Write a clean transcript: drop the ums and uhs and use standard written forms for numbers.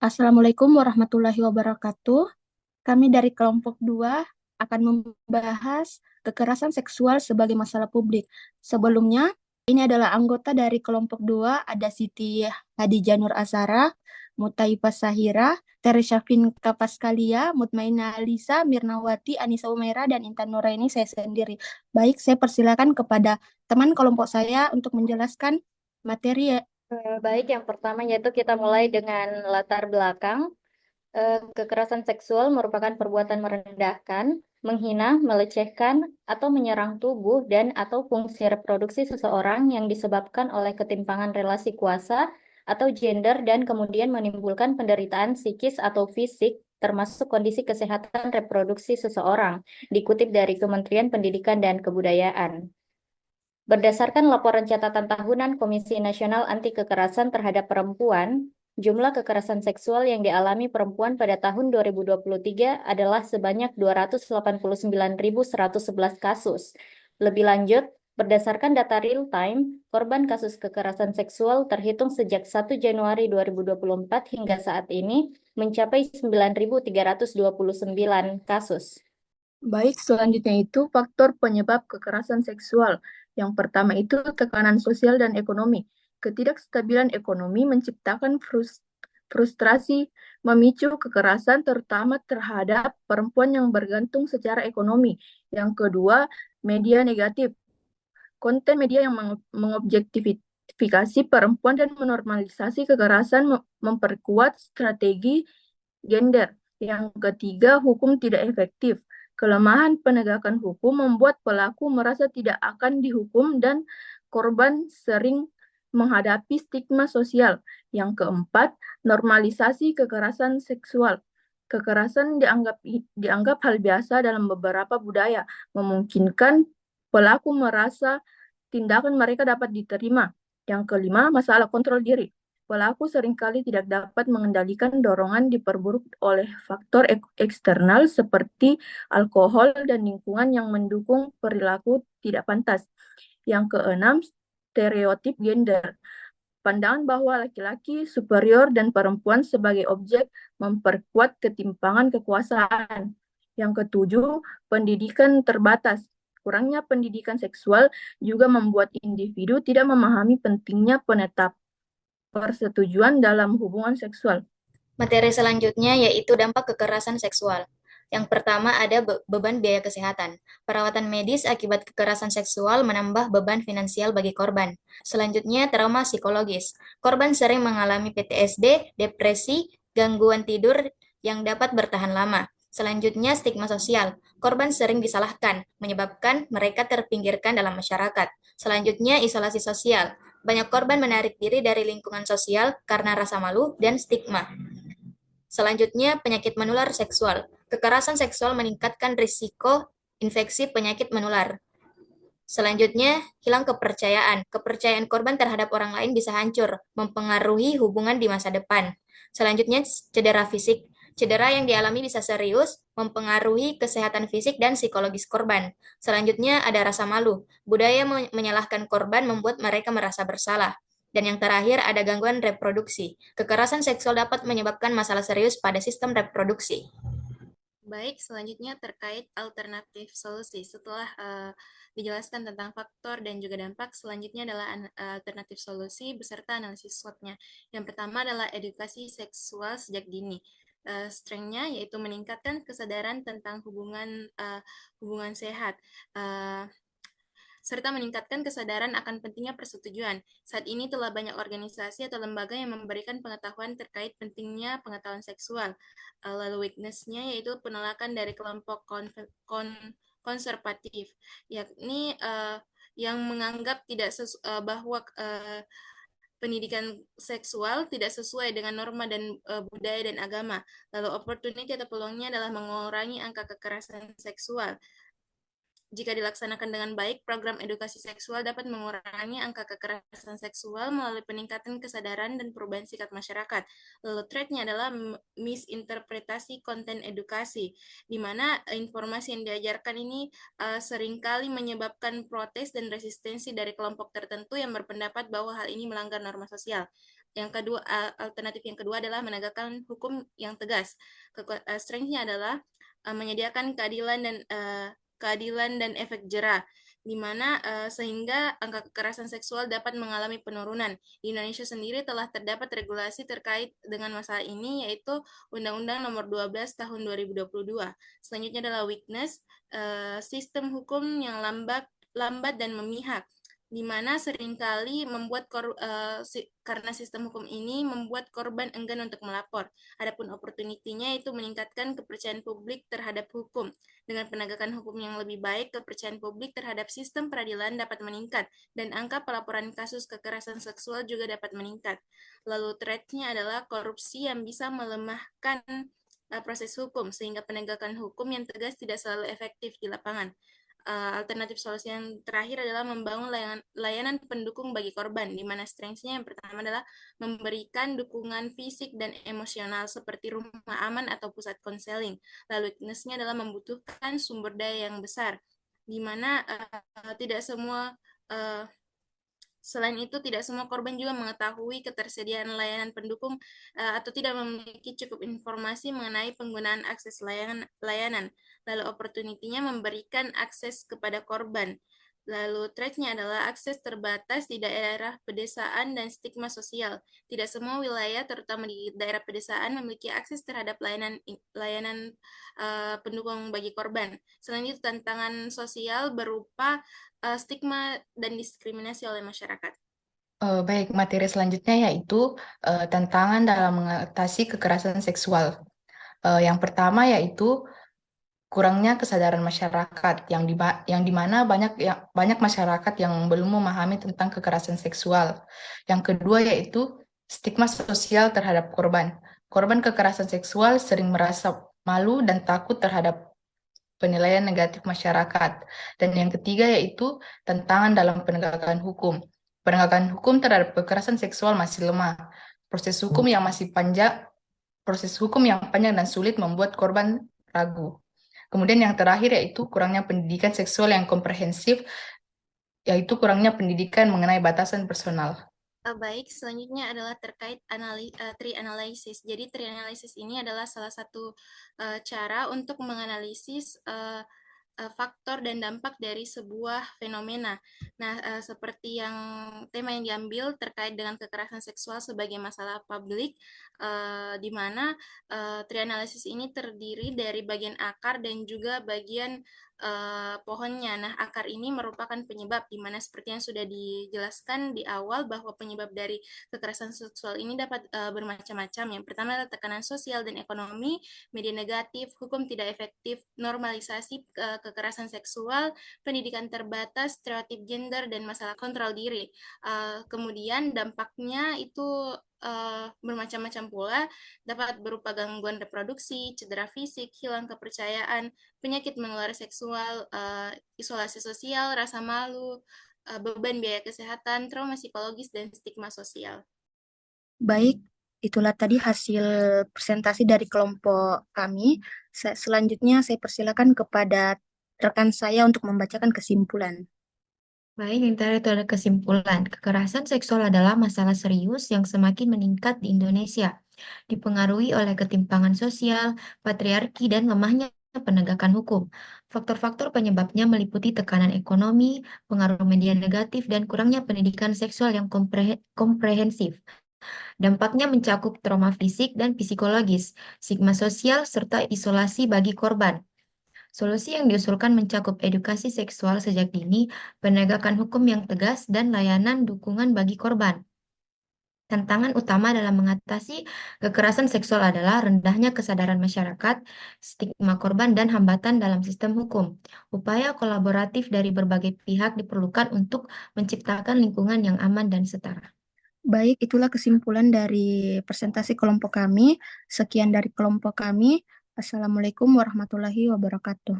Assalamualaikum warahmatullahi wabarakatuh. Kami dari kelompok 2 akan membahas kekerasan seksual sebagai masalah publik. Sebelumnya, ini adalah anggota dari kelompok 2, ada Siti Hadijah Nur Azhara, Mutaifah Sahira, Teresyafin Kapaskalia, Mutmainah Alisa, Mirnawati, Anissa Umaira, dan Intan Nuraini, saya sendiri. Baik, saya persilakan kepada teman kelompok saya untuk menjelaskan materi. Baik, yang pertama yaitu kita mulai dengan latar belakang. Kekerasan seksual merupakan perbuatan merendahkan, menghina, melecehkan, atau menyerang tubuh dan atau fungsi reproduksi seseorang yang disebabkan oleh ketimpangan relasi kuasa atau gender dan kemudian menimbulkan penderitaan psikis atau fisik termasuk kondisi kesehatan reproduksi seseorang, dikutip dari Kementerian Pendidikan dan Kebudayaan. Berdasarkan laporan catatan tahunan Komisi Nasional Anti Kekerasan Terhadap Perempuan, jumlah kekerasan seksual yang dialami perempuan pada tahun 2023 adalah sebanyak 289.111 kasus. Lebih lanjut, berdasarkan data real-time, korban kasus kekerasan seksual terhitung sejak 1 Januari 2024 hingga saat ini mencapai 9.329 kasus. Baik, selanjutnya itu faktor penyebab kekerasan seksual. Yang pertama itu tekanan sosial dan ekonomi. Ketidakstabilan ekonomi menciptakan frustrasi, memicu kekerasan terutama terhadap perempuan yang bergantung secara ekonomi. Yang kedua, media negatif. Konten media yang mengobjektifikasi perempuan dan menormalisasi kekerasan memperkuat strategi gender. Yang ketiga, hukum tidak efektif. Kelemahan penegakan hukum membuat pelaku merasa tidak akan dihukum dan korban sering menghadapi stigma sosial. Yang keempat, normalisasi kekerasan seksual. Kekerasan dianggap hal biasa dalam beberapa budaya, memungkinkan pelaku merasa tindakan mereka dapat diterima. Yang kelima, masalah kontrol diri. Pelaku seringkali tidak dapat mengendalikan dorongan diperburuk oleh faktor eksternal seperti alkohol dan lingkungan yang mendukung perilaku tidak pantas. Yang keenam, stereotip gender. Pandangan bahwa laki-laki superior dan perempuan sebagai objek memperkuat ketimpangan kekuasaan. Yang ketujuh, pendidikan terbatas. Kurangnya pendidikan seksual juga membuat individu tidak memahami pentingnya persetujuan dalam hubungan seksual. Materi selanjutnya yaitu dampak kekerasan seksual. Yang pertama ada beban biaya kesehatan. Perawatan medis akibat kekerasan seksual menambah beban finansial bagi korban. Selanjutnya trauma psikologis. Korban sering mengalami PTSD, depresi, gangguan tidur yang dapat bertahan lama. Selanjutnya stigma sosial. Korban sering disalahkan, menyebabkan mereka terpinggirkan dalam masyarakat. Selanjutnya isolasi sosial. Banyak korban menarik diri dari lingkungan sosial karena rasa malu dan stigma. Selanjutnya, penyakit menular seksual. Kekerasan seksual meningkatkan risiko infeksi penyakit menular. Selanjutnya, hilang kepercayaan. Kepercayaan korban terhadap orang lain bisa hancur, mempengaruhi hubungan di masa depan. Selanjutnya, cedera fisik. Cedera yang dialami bisa serius, mempengaruhi kesehatan fisik dan psikologis korban. Selanjutnya, ada rasa malu. Budaya menyalahkan korban membuat mereka merasa bersalah. Dan yang terakhir, ada gangguan reproduksi. Kekerasan seksual dapat menyebabkan masalah serius pada sistem reproduksi. Baik, selanjutnya terkait alternatif solusi. Setelah dijelaskan tentang faktor dan juga dampak, selanjutnya adalah alternatif solusi beserta analisis SWOT-nya. Yang pertama adalah edukasi seksual sejak dini. Strength-nya yaitu meningkatkan kesadaran tentang hubungan sehat. Serta meningkatkan kesadaran akan pentingnya persetujuan. Saat ini telah banyak organisasi atau lembaga yang memberikan pengetahuan terkait pentingnya pengetahuan seksual. Lalu weakness-nya yaitu penolakan dari kelompok konservatif, yakni yang menganggap bahwa pendidikan seksual tidak sesuai dengan norma dan budaya dan agama. Lalu opportunity atau peluangnya adalah mengurangi angka kekerasan seksual. Jika dilaksanakan dengan baik, program edukasi seksual dapat mengurangi angka kekerasan seksual melalui peningkatan kesadaran dan perubahan sikap masyarakat. Lalu threat-nya adalah misinterpretasi konten edukasi, di mana informasi yang diajarkan ini seringkali menyebabkan protes dan resistensi dari kelompok tertentu yang berpendapat bahwa hal ini melanggar norma sosial. Yang kedua, alternatif yang kedua adalah menegakkan hukum yang tegas. Strength-nya adalah menyediakan keadilan dan efek jera, di mana sehingga angka kekerasan seksual dapat mengalami penurunan. Di Indonesia sendiri telah terdapat regulasi terkait dengan masalah ini, yaitu Undang-Undang Nomor 12 Tahun 2022. Selanjutnya adalah weakness, sistem hukum yang lambat dan memihak, di mana seringkali karena sistem hukum ini membuat korban enggan untuk melapor. Adapun opportunity-nya itu meningkatkan kepercayaan publik terhadap hukum. Dengan penegakan hukum yang lebih baik, kepercayaan publik terhadap sistem peradilan dapat meningkat, dan angka pelaporan kasus kekerasan seksual juga dapat meningkat. Lalu threat-nya adalah korupsi yang bisa melemahkan proses hukum, sehingga penegakan hukum yang tegas tidak selalu efektif di lapangan. Alternatif solusi yang terakhir adalah membangun layanan pendukung bagi korban, di mana strengths-nya yang pertama adalah memberikan dukungan fisik dan emosional seperti rumah aman atau pusat konseling. Lalu weakness-nya adalah membutuhkan sumber daya yang besar, di mana tidak semua Selain itu, tidak semua korban juga mengetahui ketersediaan layanan pendukung atau tidak memiliki cukup informasi mengenai penggunaan akses layanan. Lalu opportunity-nya memberikan akses kepada korban. Lalu threat-nya adalah akses terbatas di daerah pedesaan dan stigma sosial. Tidak semua wilayah, terutama di daerah pedesaan, memiliki akses terhadap layanan pendukung bagi korban. Selain itu, tantangan sosial berupa stigma dan diskriminasi oleh masyarakat. Baik, materi selanjutnya yaitu tantangan dalam mengatasi kekerasan seksual. Yang pertama yaitu kurangnya kesadaran masyarakat yang dimana banyak masyarakat yang belum memahami tentang kekerasan seksual. Yang kedua yaitu stigma sosial terhadap korban. Korban kekerasan seksual sering merasa malu dan takut terhadap penilaian negatif masyarakat. Dan yang ketiga yaitu tantangan dalam penegakan hukum. Penegakan hukum terhadap kekerasan seksual masih lemah. Proses hukum yang panjang dan sulit membuat korban ragu. Kemudian yang terakhir yaitu kurangnya pendidikan seksual yang komprehensif, yaitu kurangnya pendidikan mengenai batasan personal. Baik, selanjutnya adalah terkait tree analysis. Jadi tree analysis ini adalah salah satu cara untuk menganalisis faktor dan dampak dari sebuah fenomena. Nah, seperti tema yang diambil terkait dengan kekerasan seksual sebagai masalah publik, di mana tree analysis ini terdiri dari bagian akar dan juga bagian pohonnya. Nah, akar ini merupakan penyebab, di mana seperti yang sudah dijelaskan di awal bahwa penyebab dari kekerasan seksual ini dapat bermacam-macam. Yang pertama adalah tekanan sosial dan ekonomi, media negatif, hukum tidak efektif, normalisasi kekerasan seksual, pendidikan terbatas, stereotip gender, dan masalah kontrol diri. Kemudian dampaknya itu bermacam-macam pula, dapat berupa gangguan reproduksi, cedera fisik, hilang kepercayaan, penyakit menular seksual, isolasi sosial, rasa malu, beban biaya kesehatan, trauma psikologis, dan stigma sosial. Baik, itulah tadi hasil presentasi dari kelompok kami. Selanjutnya saya persilakan kepada rekan saya untuk membacakan kesimpulan. Baik, yang terakhir itu ada kesimpulan. Kekerasan seksual adalah masalah serius yang semakin meningkat di Indonesia, dipengaruhi oleh ketimpangan sosial, patriarki, dan lemahnya penegakan hukum. Faktor-faktor penyebabnya meliputi tekanan ekonomi, pengaruh media negatif, dan kurangnya pendidikan seksual yang komprehensif. Dampaknya mencakup trauma fisik dan psikologis, stigma sosial, serta isolasi bagi korban. Solusi yang diusulkan mencakup edukasi seksual sejak dini, penegakan hukum yang tegas, dan layanan dukungan bagi korban. Tantangan utama dalam mengatasi kekerasan seksual adalah rendahnya kesadaran masyarakat, stigma korban, dan hambatan dalam sistem hukum. Upaya kolaboratif dari berbagai pihak diperlukan untuk menciptakan lingkungan yang aman dan setara. Baik, itulah kesimpulan dari presentasi kelompok kami. Sekian dari kelompok kami. Assalamualaikum warahmatullahi wabarakatuh.